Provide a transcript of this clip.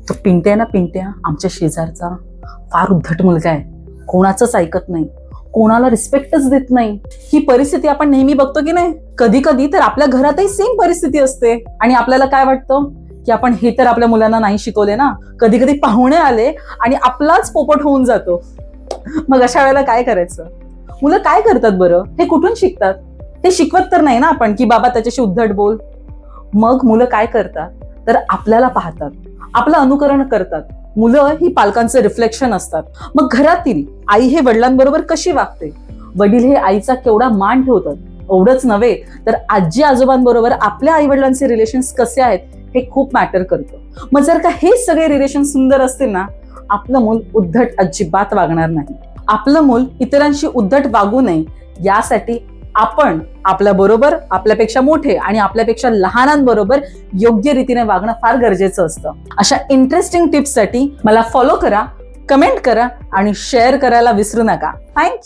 तो पिंट्या ना, पिंट्या आमच्या शेजारचा फार उद्धट मुलगा आहे. कोणाचंच ऐकत नाही, कोणाला रिस्पेक्टच देत नाही. ही परिस्थिती आपण नेहमी बघतो की नाही. कधी कधी तर आपल्या घरातही सेम परिस्थिती असते आणि आपल्याला काय वाटतं की आपण हे तर आपल्या मुलांना नाही शिकवले ना. कधी कधी पाहुणे आले आणि आपलाच पोपट होऊन जातो. मग अशा वेळेला काय करायचं? मुलं काय करतात बरं? हे कुठून शिकतात? हे शिकवत तर नाही ना आपण की बाबा त्याच्याशी उद्धट बोल. मग मुलं काय करतात तर आपल्याला पाहतात, आपलं अनुकरण करतात. मुलं ही पालकांचं रिफ्लेक्शन असतात. मग घरातील आई हे वडिलांबरोबर कशी वागते, वडील हे आईचा केवढा मान ठेवतात, एवढंच नव्हे तर आजी आजोबांबरोबर आपल्या आई वडिलांचे रिलेशन्स कसे आहेत हे खूप मॅटर करतं. मग जर का हे सगळे रिलेशन सुंदर असतील ना, आपलं मूल उद्धट अजिबात वागणार नाही. आपलं मूल इतरांशी उद्धट वागू नये यासाठी आपण आपल्या बरोबर, आपल्यापेक्षा मोठे आणि आपल्यापेक्षा लहानांबरोबर योग्य रीतीने वागणं फार गरजेचं असतं. अशा इंटरेस्टिंग टिप्ससाठी मला फॉलो करा, कमेंट करा आणि शेअर करायला विसरू नका. थँक्यू.